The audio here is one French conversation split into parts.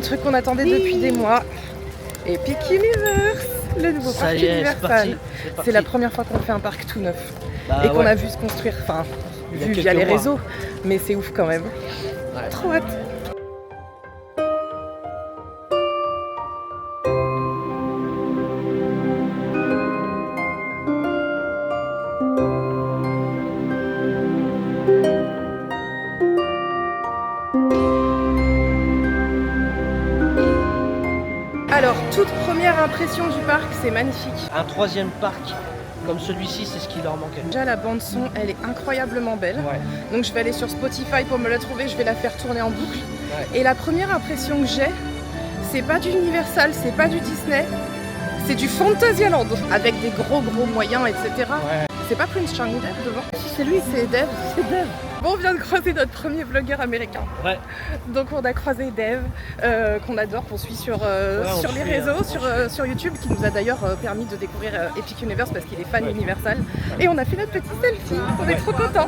le truc qu'on attendait depuis des mois. Epic Universe, le nouveau parc Universal. C'est la première fois qu'on fait un parc tout neuf. Et qu'on a vu se construire, enfin, vu via les réseaux. Mais c'est ouf quand même. Ouais. Trop hâte. Alors, toute première impression du parc, c'est magnifique. Un troisième parc comme celui-ci, c'est ce qui leur manquait. Déjà, la bande son, elle est incroyablement belle. Ouais. Donc je vais aller sur Spotify pour me la trouver, je vais la faire tourner en boucle. Ouais. Et la première impression que j'ai, c'est pas du Universal, c'est pas du Disney, c'est du Fantasyland, avec des gros moyens, etc. Ouais. C'est pas Prince Charming Dev devant? Si c'est lui, c'est Dev. C'est Dev. Bon, on vient de croiser notre premier vlogueur américain. Ouais. Donc on a croisé Dev, qu'on adore, qu'on suit sur les réseaux, sur YouTube, qui nous a d'ailleurs permis de découvrir Epic Universe parce qu'il est fan Universal. Et on a fait notre petit selfie, on est trop contents.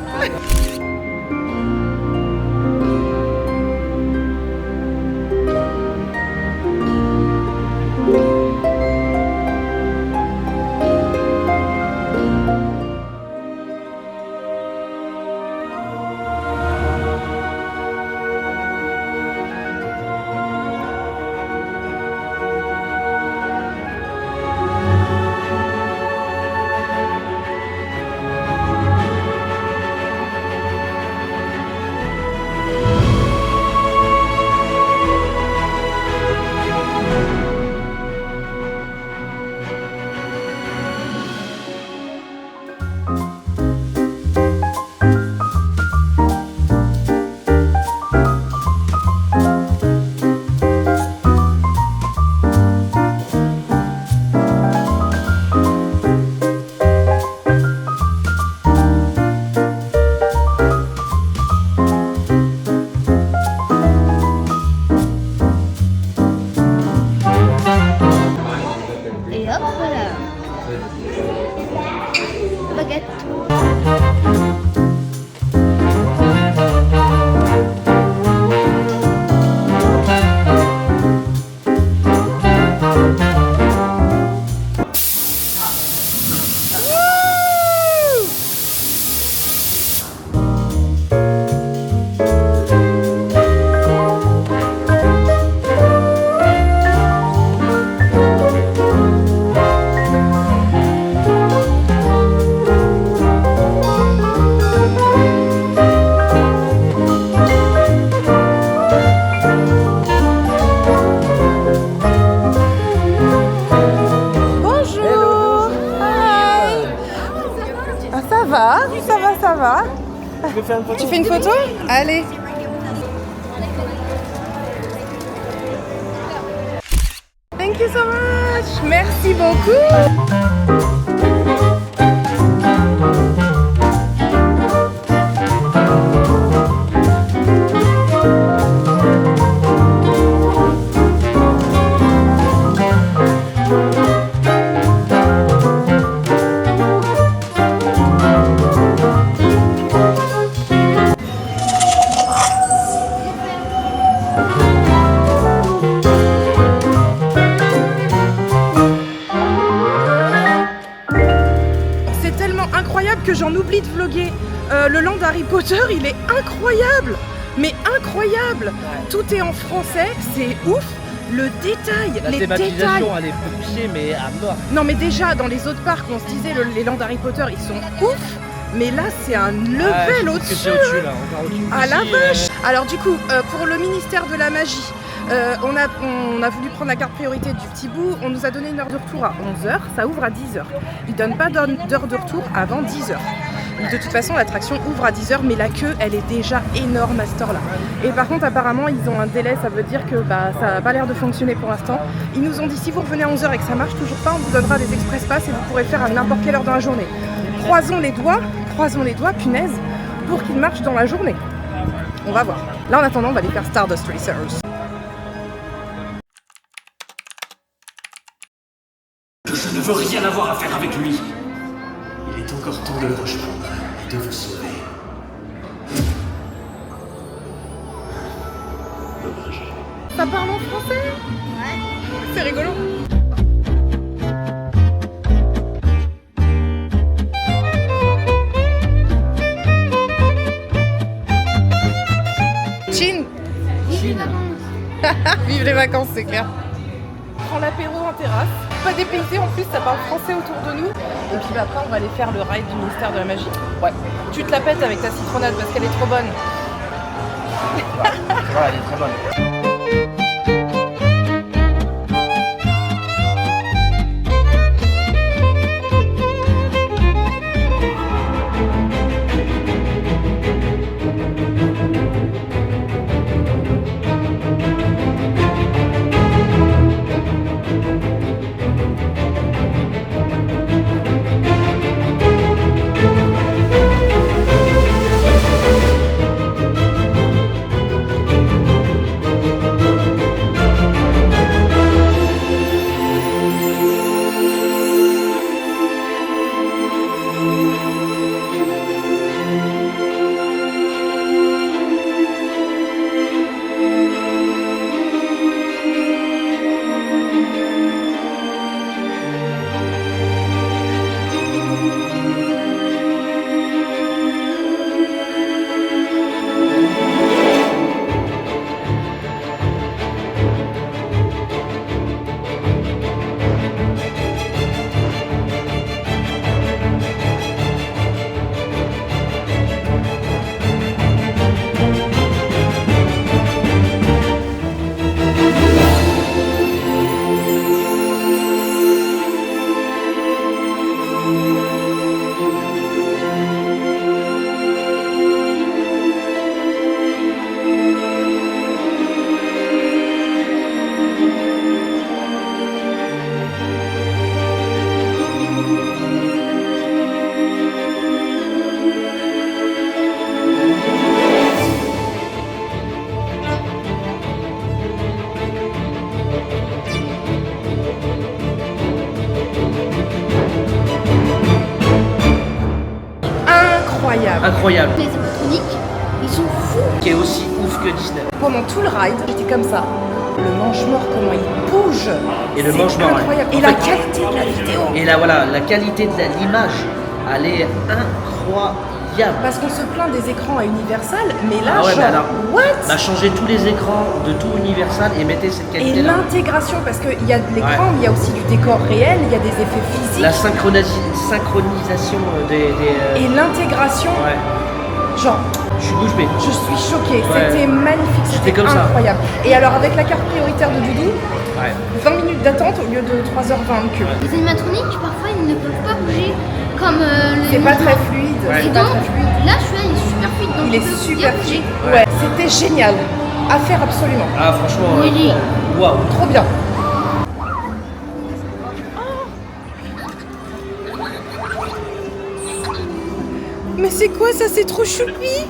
Ça va. Je vais faire une photo. Tu fais une photo? Allez. Thank you so much. Merci beaucoup. Que j'en oublie de vlogger. Le land Harry Potter, il est incroyable, mais incroyable. Ouais. Tout est en français, c'est ouf. Le détail, les détails. Elle est poussée, mais à mort. Non, mais déjà dans les autres parcs, on se disait les lands Harry Potter, ils sont ouf. Mais là, c'est un level au-dessus. À la vache. Alors du coup, pour le ministère de la magie, on a voulu prendre la carte priorité du petit bout. On nous a donné une heure de retour à 11h, ça ouvre à 10h. Ils ne donnent pas d'heure de retour avant 10h. De toute façon, l'attraction ouvre à 10h, mais la queue, elle est déjà énorme à cette heure-là. Et par contre, apparemment, ils ont un délai, ça veut dire que ça n'a pas l'air de fonctionner pour l'instant. Ils nous ont dit, si vous revenez à 11h et que ça marche toujours pas, on vous donnera des express pass et vous pourrez faire à n'importe quelle heure dans la journée. Croisons les doigts, punaise, pour qu'ils marchent dans la journée. On va voir. Là, en attendant, on va aller faire Stardust Racers. Je ne veux rien avoir à faire avec lui. Il est encore temps de le rejoindre et de vous sauver. Dommage. Ça parle en français? Ouais. C'est rigolo. Chin. Vive les vacances, c'est clair. On prend l'apéro en terrasse. Pas dépaysé, en plus ça parle français autour de nous. Et puis après on va aller faire le ride du ministère de la magie. Ouais. Tu te la pètes avec ta citronnade parce qu'elle est trop bonne. Voilà, elle est très bonne. Incroyable. Les animatroniques, ils sont fous. Qui est aussi ouf que Disney. Pendant tout le ride, j'étais comme ça. Le mange-mort, comment il bouge. Et le C'est mange-mort, incroyable. ouais. Et En la fait, qualité de la vidéo. Et là voilà, la qualité de l'image, elle est incroyable. Parce qu'on se plaint des écrans à Universal, mais là, Ah ouais, genre, mais alors, what? Bah changez tous les écros de tout Universal et mettez cette Et qualité là. l'intégration, parce qu'il y a de l'écran, Ouais. mais il y a aussi du décor réel, il y a des effets physiques. La synchronisation des Et l'intégration, ouais. genre, Je suis bouche bée. je suis choquée. Ouais. C'était magnifique, J'étais c'était comme ça. incroyable. Et alors, avec la carte prioritaire de Doudou, Ouais. 20 minutes d'attente au lieu de 3h20 de queue. Les animatroniques, parfois, ils ne peuvent pas bouger comme les C'est pas très mouvements. fluide. Ouais. Et C'est pas donc, très fluide. là, celui-là, il est super fluide. Donc Il on est peut super bien bouger. fluide. Ouais, c'était génial. À faire absolument. Ah franchement, Oui. waouh. Trop bien. Mais c'est quoi ça? C'est trop choupi.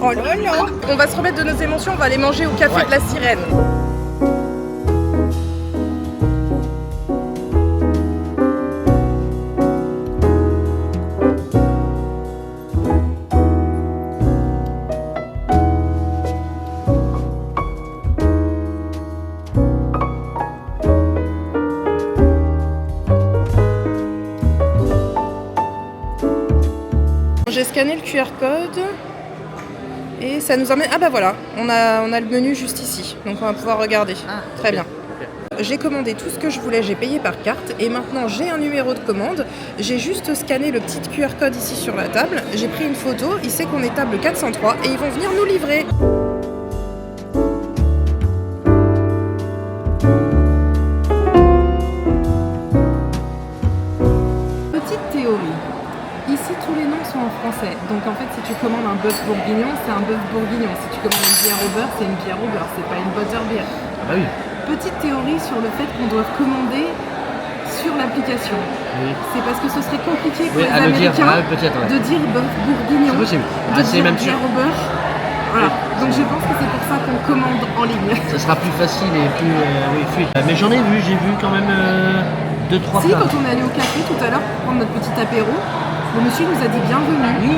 Oh là là. On va se remettre de nos émotions, on va aller manger au café Ouais. de la sirène. J'ai scanné le QR code et ça nous emmène... Ah bah voilà, on a le menu juste ici, donc on va pouvoir regarder. Très bien. J'ai commandé tout ce que je voulais, j'ai payé par carte et maintenant j'ai un numéro de commande. J'ai juste scanné le petit QR code ici sur la table, j'ai pris une photo, il sait qu'on est table 403 et ils vont venir nous livrer. Petite théorie. Ici, tous les noms sont en français. Donc, en fait, si tu commandes un bœuf bourguignon, c'est un bœuf bourguignon. Si tu commandes une bière au beurre, c'est une bière au beurre. C'est pas une butterbeer. Ah bah oui. Petite théorie sur le fait qu'on doit commander sur l'application. Oui. C'est parce que ce serait compliqué pour Oui, les à le dire. Américains Ah, peut-être, ouais. de dire bœuf bourguignon, C'est possible. de Ah, c'est dire même sûr. bière au beurre. Voilà. Donc, je pense que c'est pour ça qu'on commande en ligne. Ça sera plus facile et plus oui, fluide. Mais j'en ai vu, j'ai vu quand même 2-3 Si, plats. quand on est allé au café tout à l'heure pour prendre notre petit apéro, Le monsieur nous a dit bienvenue.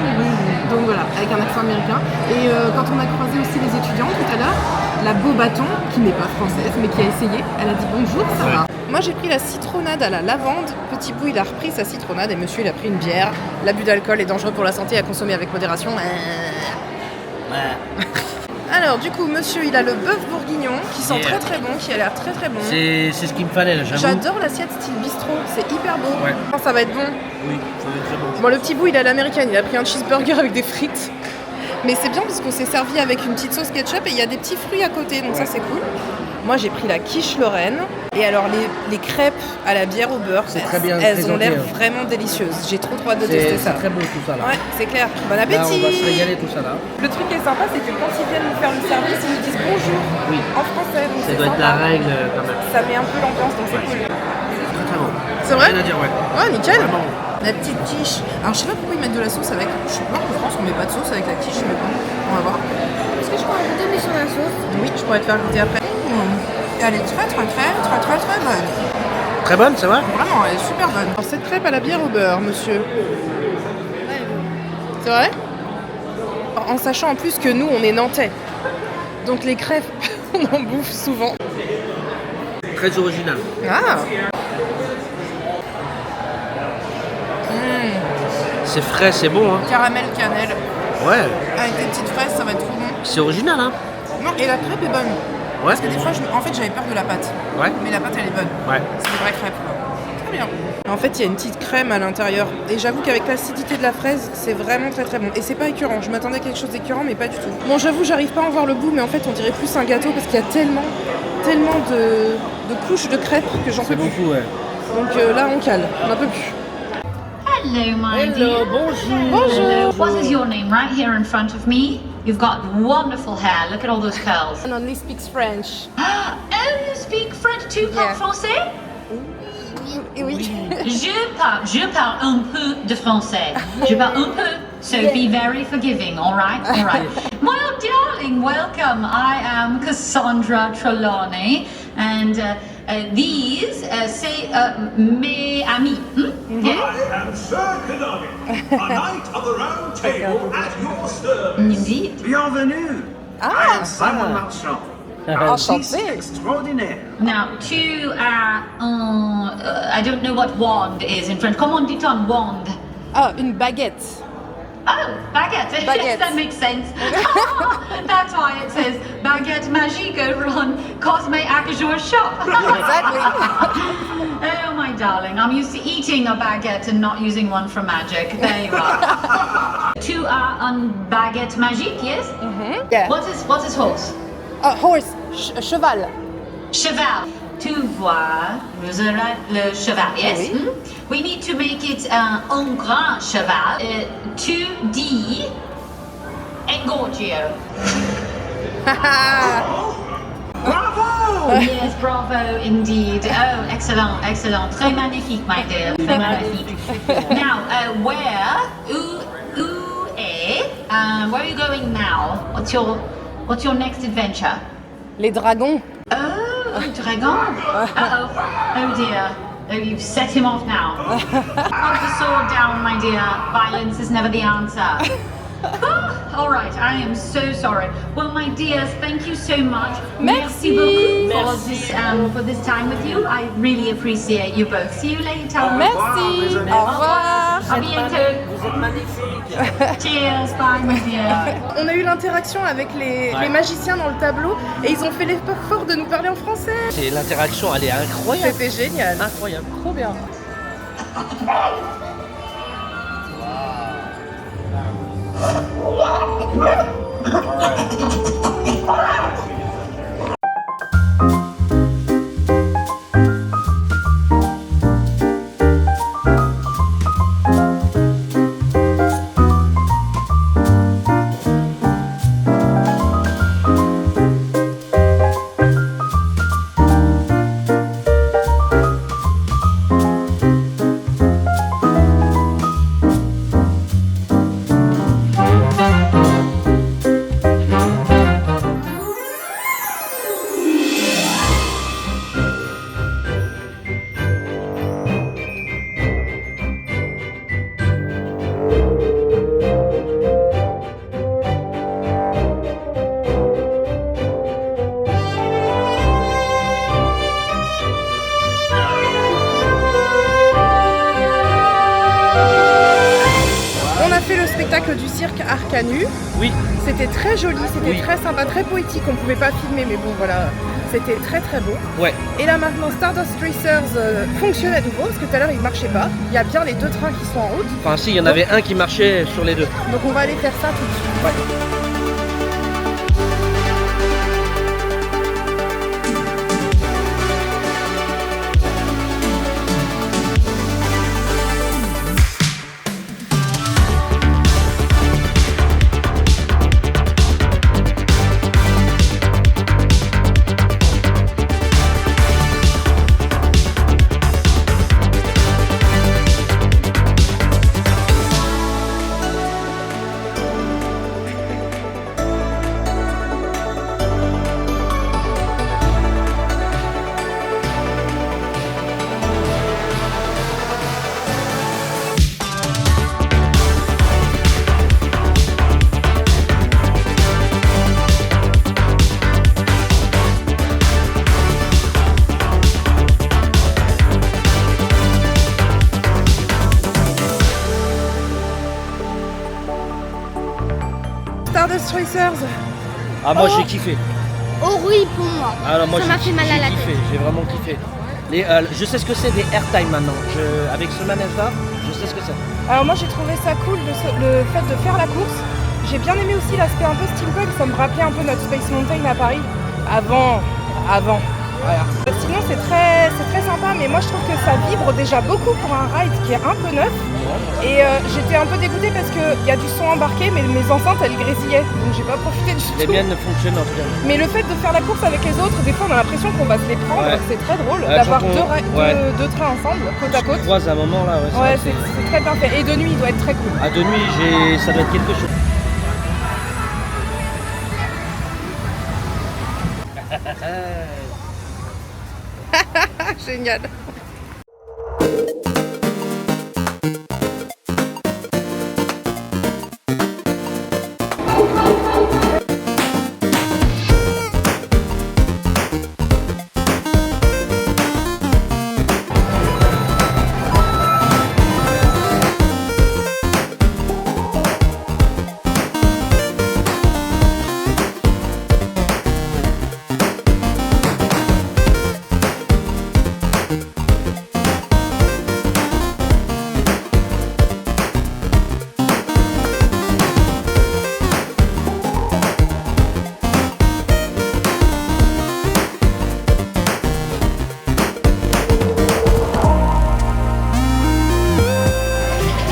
Donc voilà, avec un accent américain. Et quand on a croisé aussi les étudiants tout à l'heure, la Beaubaton, qui n'est pas française mais qui a essayé, elle a dit bonjour, ça va. Moi j'ai pris la citronnade à la lavande. Petit bout il a repris sa citronnade et monsieur il a pris une bière. L'abus d'alcool est dangereux pour la santé, à consommer avec modération. Alors du coup monsieur il a le bœuf bourguignon qui sent très très bon, qui a l'air très très bon. C'est ce qu'il me fallait là, j'avoue. J'adore l'assiette style bistrot, c'est hyper beau. Ouais. Ça va être bon. Oui, ça va être très bon. Bon le petit bout il est à l'américaine, il a pris un cheeseburger avec des frites. Mais c'est bien parce que c'est servi avec une petite sauce ketchup et il y a des petits fruits à côté, donc ça c'est cool. Moi j'ai pris la quiche Lorraine et alors les crêpes à la bière au beurre, très bien elles ont présenté, l'air vraiment délicieuses. J'ai trop hâte de tester ça. C'est très beau tout ça là. Ouais, c'est clair. Bon appétit. Là, on va se régaler tout ça là. Le truc qui est sympa, c'est que quand ils viennent nous faire le service, ils nous disent bonjour Oui. en français. Donc Ça c'est doit être sympa. la règle quand même. Ça met un peu l'ambiance, donc c'est cool. Très très bon. C'est vrai? Rien à dire, ouais. Ouais, nickel. Vraiment. La petite quiche. Alors je sais pas pourquoi ils mettent de la sauce avec. Je sais pas, en France on met pas de sauce avec la quiche, mais bon, on va voir. Est-ce que je peux rajouter mais sur la sauce? Oui, je pourrais te faire goûter après. Elle est très très bonne. Très bonne, ça va? Vraiment, elle est super bonne. Alors cette crêpe à la bière au beurre, monsieur. C'est vrai? En sachant en plus que nous, on est nantais. Donc les crêpes, on en bouffe souvent. Très original. Ah! C'est frais, c'est bon hein. Caramel cannelle. Ouais. Avec des petites fraises, ça va être trop bon. C'est original hein. Non, et la crêpe est bonne. Ouais. Parce que des fois, en fait, j'avais peur de la pâte. Ouais. Mais la pâte, elle est bonne. Ouais. C'est des vraies crêpes, quoi. Très bien. En fait, il y a une petite crème à l'intérieur. Et j'avoue qu'avec l'acidité de la fraise, c'est vraiment très très bon. Et c'est pas écœurant. Je m'attendais à quelque chose d'écœurant, mais pas du tout. Bon, j'avoue, j'arrive pas à en voir le bout, mais en fait, on dirait plus un gâteau parce qu'il y a tellement de couches de crêpes que j'en peux C'est plus. beaucoup ouais. Donc là, on cale. On n'en peut plus. Hello, my dear. Bonjour. Bonjour. What is your name? Right here in front of me. You've got wonderful hair. Look at all those curls. And only speaks French. Oh, you speak French? Tu parles Yeah. français? Oui. Je parle un peu de français. Je parle un peu. So be very forgiving, all right? All right. My darling, welcome. I am Cassandra Trelawney, and these c'est mes amis. Yes? I am Sir Konami, a knight of the round table at your service. Indeed. Bienvenue. I am Simon Marchand. Enchanté. Extraordinaire. Now, tu as I don't know what wand is in French. Comment dit-on wand? Ah, une baguette. Oh, baguette. Baguette. Yes, that makes sense. That's why it says baguette magique over on Cosme Acajou shop. Exactly. Oh, my darling. I'm used to eating a baguette and not using one for magic. There you are. Tu as un baguette magique, yes? Yeah. What is horse? Horse. Cheval. Cheval. Tu vois le cheval, yes? Oui. Hmm? We need to make it un grand cheval. Tu dis engorgio. Bravo! Yes, bravo indeed. Oh, excellent, excellent. Très magnifique, my dear. Très magnifique. Now, où est, where are you going now? What's your next adventure? Les dragons. Oh, dragon. Uh-oh. Oh dear. Oh, you've set him off now. Put the sword down, my dear. Violence is never the answer. All right, I am so sorry. Well, my dears, thank you so much. Merci. Beaucoup for this time with you. I really appreciate you both. See you later. Merci. Au revoir. À bientôt. Vous êtes magnifiques. Cheers. Bye, my dear. On a eu l'interaction avec les magiciens dans le tableau et ils ont fait l'effort de nous parler en français. Et l'interaction elle est incroyable. C'était génial. Incroyable. Trop bien. fait le spectacle du cirque Arcanu. Oui. C'était très joli, c'était Oui. très sympa, très poétique. On pouvait pas filmer, mais bon voilà, c'était très très beau. Ouais. Et là maintenant, Stardust Racers fonctionne à nouveau parce que tout à l'heure il marchait pas. Il y a bien les 2 trains qui sont en route. Enfin si, il y en avait un qui marchait sur les 2. Donc on va aller faire ça tout de suite. Ouais. Stardust Racers. Ah moi Oh. j'ai kiffé. Horrible pour moi. Alors moi Ça m'a fait mal à la kiffé, tête. j'ai vraiment kiffé. Je sais ce que c'est des airtime maintenant. Avec ce manège là, je sais ce que c'est. Alors moi j'ai trouvé ça cool le fait de faire la course. J'ai bien aimé aussi l'aspect un peu steampunk, ça me rappelait un peu notre Space Mountain à Paris. Avant. Voilà. Sinon c'est très sympa, mais moi je trouve que ça vibre déjà beaucoup pour un ride qui est un peu neuf. Et j'étais un peu dégoûtée parce qu'il y a du son embarqué, mais mes enceintes elles grésillaient, donc j'ai pas profité du Les tout. miennes fonctionnent en tout cas. Mais le fait de faire la course avec les autres, des fois on a l'impression qu'on va se les prendre, Ouais. c'est très drôle Ouais, d'avoir quand on- deux trains ensemble, côte à côte. Croise à un moment là, Ouais, c'est très bien fait. Et de nuit, il doit être très cool. À de nuit, ça doit être quelque chose. Génial.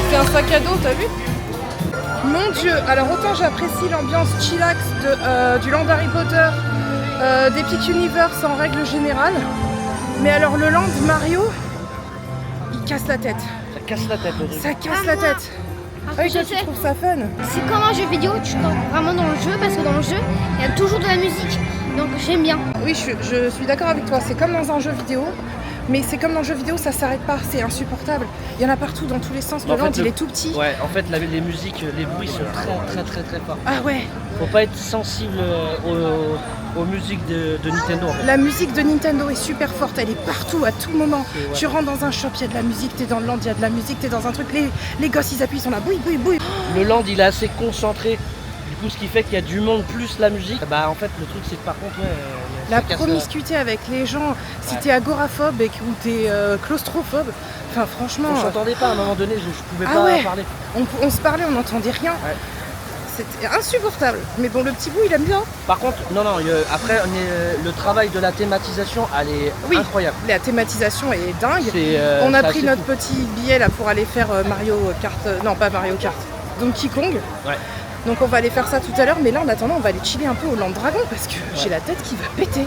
C'est un sac à dos, t'as vu? Mon Dieu, alors autant j'apprécie l'ambiance chillax du Land Harry Potter, d'Epic Universe en règle générale, mais alors le Land Mario, il casse la tête. Ça casse la tête le truc. Ça casse la tête. Alors Ah oui, que toi je tu sais, trouves ça fun? c'est comme un jeu vidéo, tu rentres vraiment dans le jeu parce que dans le jeu, il y a toujours de la musique. Donc j'aime bien. Oui, je suis d'accord avec toi, c'est comme dans un jeu vidéo, mais c'est comme dans le jeu vidéo, ça s'arrête pas, c'est insupportable. Il y en a partout, dans tous les sens, le En fait, Land il est tout petit. Ouais, en fait les musiques, les bruits sont très forts. Ah ouais, Faut pas être sensible aux musiques de Nintendo en fait. la musique de Nintendo est super forte, elle est partout, à tout moment. C'est- ouais. Tu rentres dans un shop, il y a de la musique, t'es dans le Land, il y a de la musique, t'es dans un truc, les gosses ils appuient, ils sont là, bouille, bouille, bouille. Le land il est assez concentré, du coup ce qui fait qu'il y a du monde plus la musique. Bah en fait le truc c'est que par contre La ça casse promiscuité avec les gens, si Ouais. t'es agoraphobe et ou t'es claustrophobe, enfin franchement, On s'entendait pas à un moment donné, je pouvais Ah pas ouais. parler. on se parlait, on n'entendait rien. Ouais. C'était insupportable. Mais bon, le petit bout, il aime bien. Par contre, non, après le travail de la thématisation, elle est Oui. incroyable. La thématisation est dingue. C'est, On a c'est pris assez notre fou. petit billet là pour aller faire Mario Kart. Non, pas Mario Kart. Donkey Kong. Ouais. Donc on va aller faire ça tout à l'heure. Mais là, en attendant, on va aller chiller un peu au Land Dragon parce que j'ai la tête qui va péter.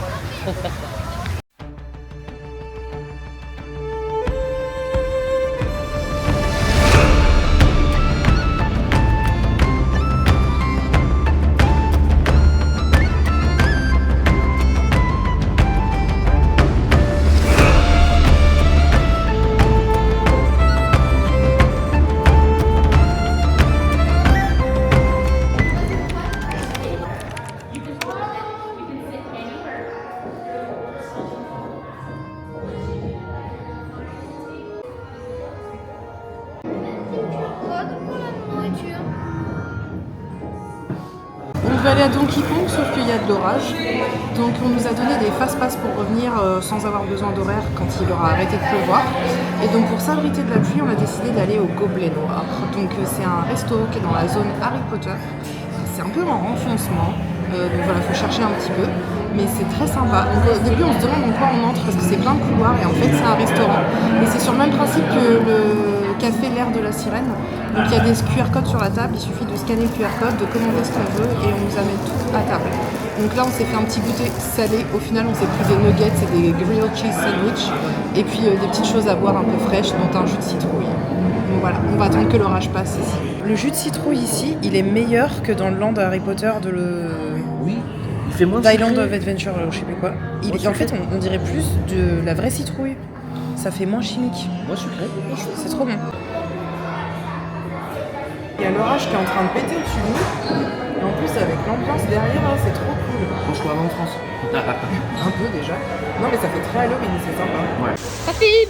nourriture. On devait aller à Donkey Kong, sauf qu'il y a de l'orage. Donc on nous a donné des fast-pass pour revenir sans avoir besoin d'horaire quand il aura arrêté de pleuvoir. Et donc pour s'abriter de la pluie, on a décidé d'aller au Gobelet Noir. Donc c'est un resto qui est dans la zone Harry Potter. C'est un peu en renfoncement, donc voilà, il faut chercher un petit peu. Mais c'est très sympa. Donc au début on se demande en quoi on entre parce que c'est plein de couloirs et en fait c'est un restaurant. Et c'est sur le même principe que le café L'air de la Sirène. Donc il y a des QR codes sur la table, il suffit de scanner le QR code, de commander ce qu'on veut et on nous amène tout à table. Donc là on s'est fait un petit goûter salé, au final on s'est pris des nuggets et des grilled cheese sandwich et puis des petites choses à boire un peu fraîches dont un jus de citrouille. Donc voilà, on va attendre que l'orage passe ici. Le jus de citrouille ici, il est meilleur que dans le land Harry Potter de le... Oui, il fait moins d'Island sucré. of Adventure, je sais plus quoi. En fait on dirait plus de la vraie citrouille. Ça fait moins chimique. Moins sucré. C'est trop bon. Il y a l'orage qui est en train de péter au-dessus de nous. Et en plus, avec l'ambiance derrière, hein, c'est trop cool. Moi, je crois en France. Un peu déjà. Non, mais ça fait très Halloween, c'est sympa. Ouais. Papy!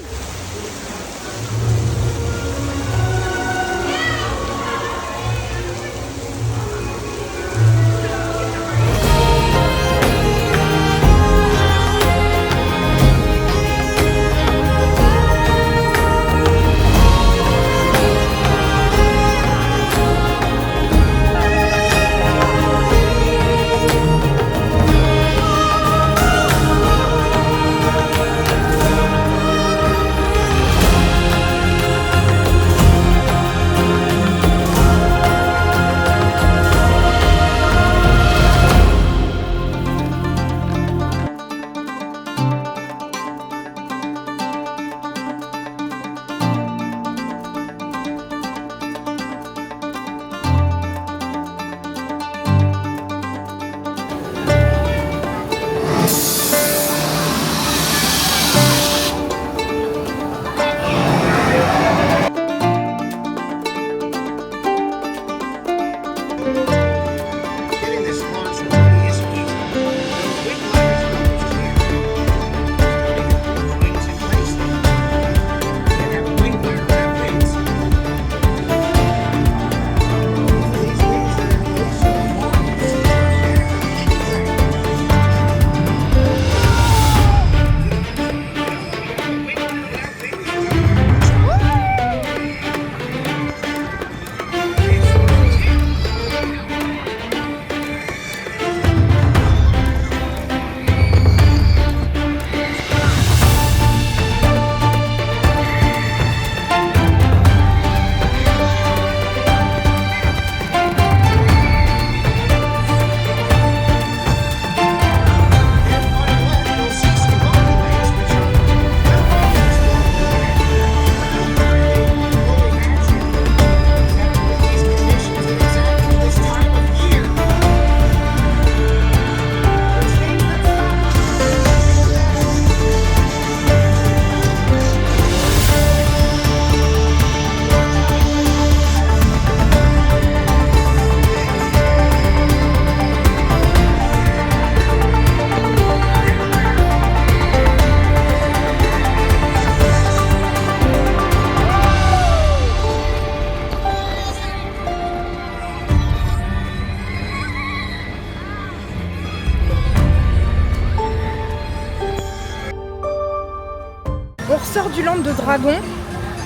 On ressort du land de Dragon,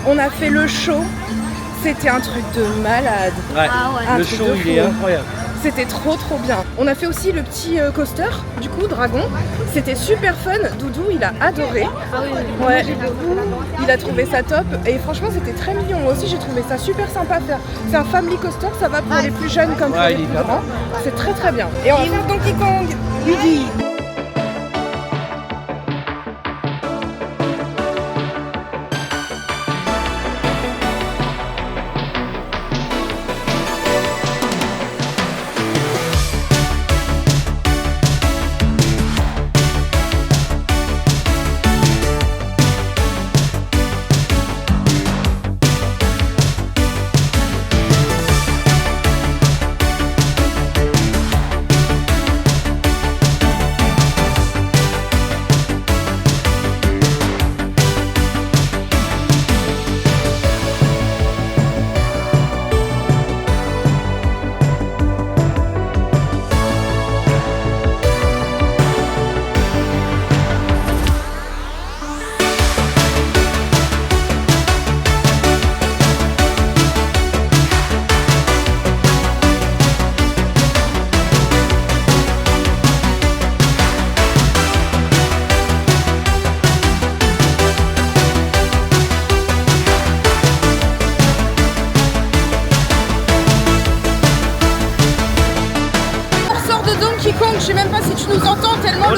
on a fait le show, c'était un truc de malade. Ouais, Ah ouais. Un le truc show de il fou. est incroyable. C'était trop bien. On a fait aussi le petit coaster, du coup, Dragon. C'était super fun. Doudou, il a adoré. Ah oui, oui. Ouais, il a trouvé ça top. Et franchement, c'était très mignon. Moi aussi, j'ai trouvé ça super sympa à faire. C'est un family coaster, ça va pour les plus jeunes comme pour Ouais, les il est plus bien. grands. C'est très bien. Et on va faire Donkey Kong. Woody.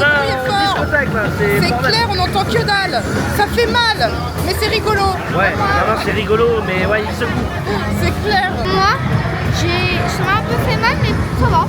de bruit est fort. discothèque là, c'est C'est bordel. clair, on n'entend que dalle. Ça fait mal, mais c'est rigolo. Ouais, non, c'est rigolo, mais ouais, il secoue. C'est clair. Moi, ça m'a un peu fait mal, mais ça va.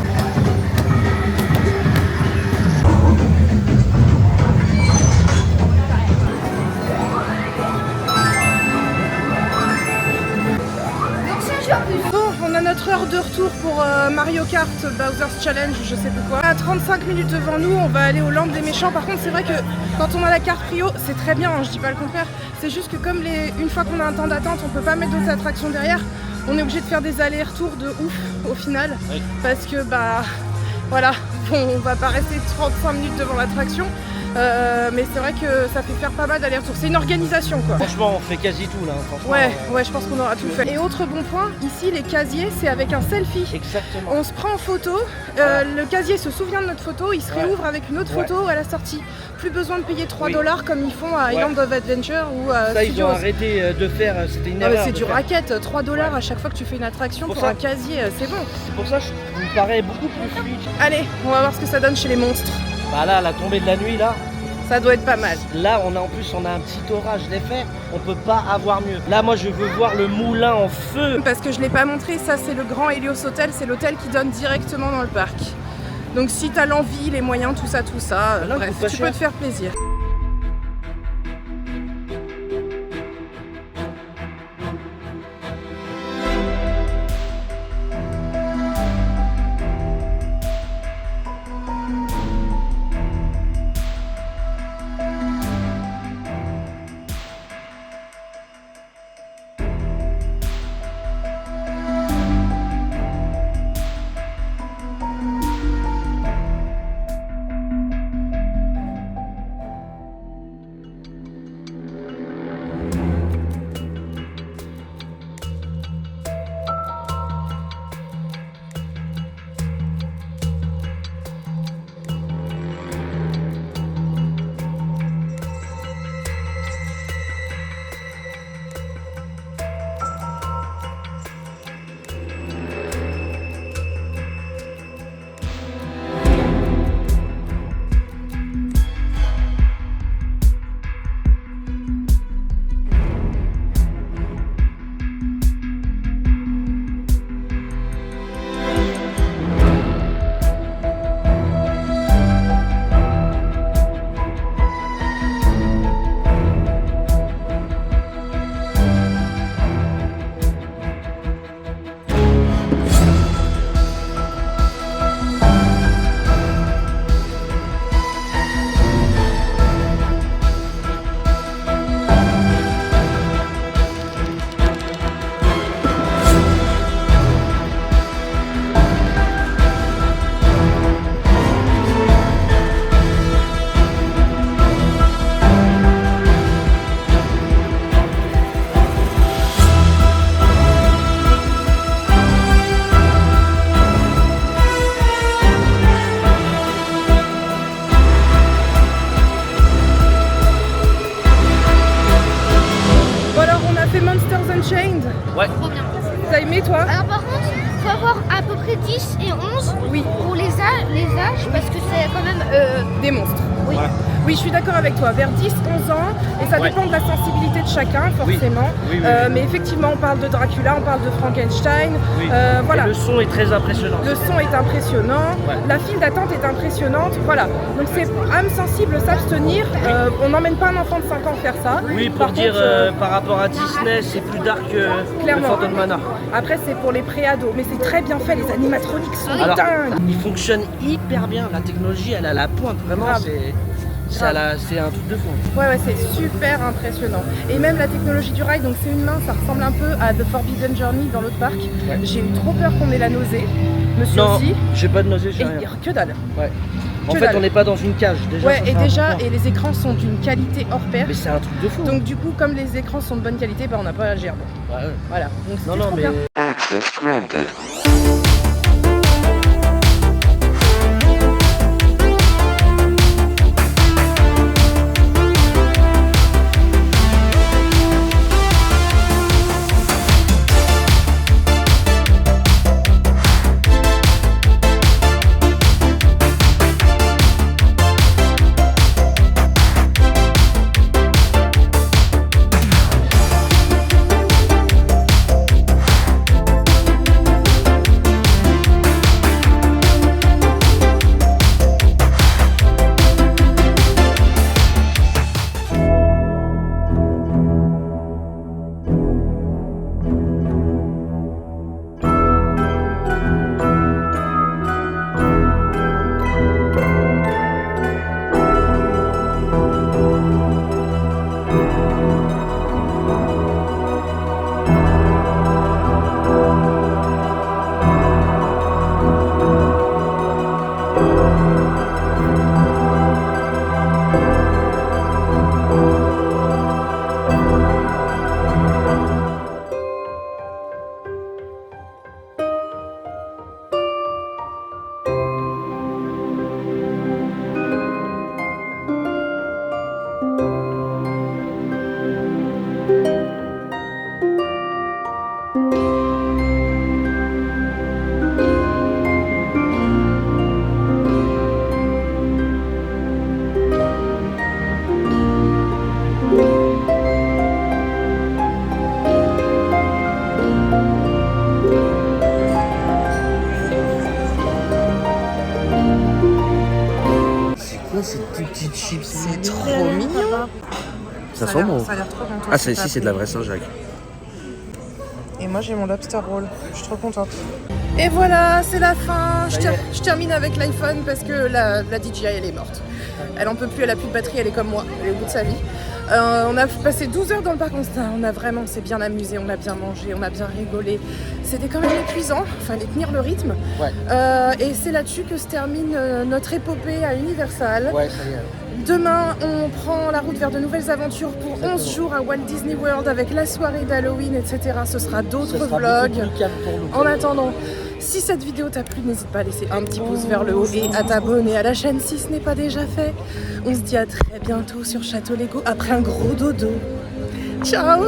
Bon, on a notre heure de retour pour Mario Kart Bowser's Challenge, je sais plus quoi. À 35 minutes devant nous, on va aller aux Landes des Méchants. Par contre, c'est vrai que quand on a la carte Prio, c'est très bien, hein, je dis pas le contraire. C'est juste que comme une fois qu'on a un temps d'attente, on peut pas mettre d'autres attractions derrière. On est obligé de faire des allers-retours de ouf au final. Oui. Parce que bah voilà, on va pas rester 35 minutes devant l'attraction. Mais c'est vrai que ça fait faire pas mal d'allers-retours. C'est une organisation quoi. Franchement, on fait quasi tout là. Franchement, Ouais, je pense qu'on aura tout fait. Et autre bon point, ici les casiers, c'est avec un selfie. Exactement. On se prend en photo, le casier se souvient de notre photo, il se réouvre avec une autre photo à la sortie. Plus besoin de payer 3 $ comme ils font à Island of Adventure ou à Ça, ils Studios. ont arrêté de faire, c'était une Ah, mais erreur. c'est de du faire. racket, 3 $ à chaque fois que tu fais une attraction pour ça. un casier, c'est bon. C'est pour ça que je me paraît beaucoup plus fluide. Allez, on va voir ce que ça donne chez les monstres. Bah là, la tombée de la nuit là. Ça doit être pas mal. Là, on a un petit orage d'effet. On peut pas avoir mieux. Là, moi, je veux voir le moulin en feu. Parce que je l'ai pas montré, ça c'est le Grand Helios Hotel, c'est l'hôtel qui donne directement dans le parc. Donc si t'as l'envie, les moyens, tout ça, Là, bref, coûte pas tu cher. peux te faire plaisir. Ouais. Trop bien. T'as aimé toi? Alors par contre, il faut avoir à peu près 10 et 11 Oui. pour les âges parce que c'est quand même... Des monstres. oui. Ouais. Oui, je suis d'accord avec toi, vers 10-11 ans, et ça Ouais. dépend de la sensibilité de chacun, forcément. Oui, oui, Mais effectivement, on parle de Dracula, on parle de Frankenstein. Oui. Voilà. Et le son est très impressionnant. Le son est impressionnant, Ouais. la file d'attente est impressionnante, voilà. Donc c'est âme sensible s'abstenir. On n'emmène pas un enfant de 5 ans faire ça. Oui, pour Par dire contre, par rapport à Disney, c'est plus dark que le clairement. Phantom Manor. Après c'est pour les pré-ados, mais c'est très bien fait, les animatroniques sont Alors, dingues. il fonctionne hyper bien, la technologie elle a la pointe, vraiment, Grave. c'est un truc de fou. Ouais, c'est super impressionnant. Et même la technologie du rail, donc c'est une main, ça ressemble un peu à The Forbidden Journey dans l'autre parc. Ouais. J'ai eu trop peur qu'on ait la nausée. Monsieur Non, aussi. j'ai pas de nausée, j'ai Et rien. que dalle. Ouais. En Que fait, dalle. on n'est pas dans une cage déjà. Ouais, ça, et c'est déjà, important. et les écrans sont d'une qualité hors pair. Mais c'est un truc de fou. Donc du coup, comme les écrans sont de bonne qualité, bah, on n'a pas à gerber. Ouais, ouais. Voilà. Donc Non, c'était non, trop mais. bien. Access granted. c'est trop mignon. Ça sent bon. Ça a l'air trop bon. Ah, si, c'est de la vraie Saint-Jacques. Et moi j'ai mon lobster roll, je suis trop contente. Et voilà, c'est la fin. Je termine avec l'iPhone parce que la DJI elle est morte. Elle en peut plus, elle a plus de batterie, elle est comme moi, elle est au bout de sa vie. On a passé 12 heures dans le parc, on s'est bien amusé, on a bien mangé, on a bien rigolé. C'était quand même épuisant, fallait tenir le rythme. Ouais. Et c'est là-dessus que se termine notre épopée à Universal. Ouais, ça y est. Demain, on prend la route vers de nouvelles aventures pour 11 jours à Walt Disney World avec la soirée d'Halloween, etc. Ce sera d'autres vlogs. En attendant, si cette vidéo t'a plu, n'hésite pas à laisser un petit pouce vers le haut et à t'abonner à la chaîne si ce n'est pas déjà fait. On se dit à très bientôt sur Château Lego après un gros dodo. Ciao!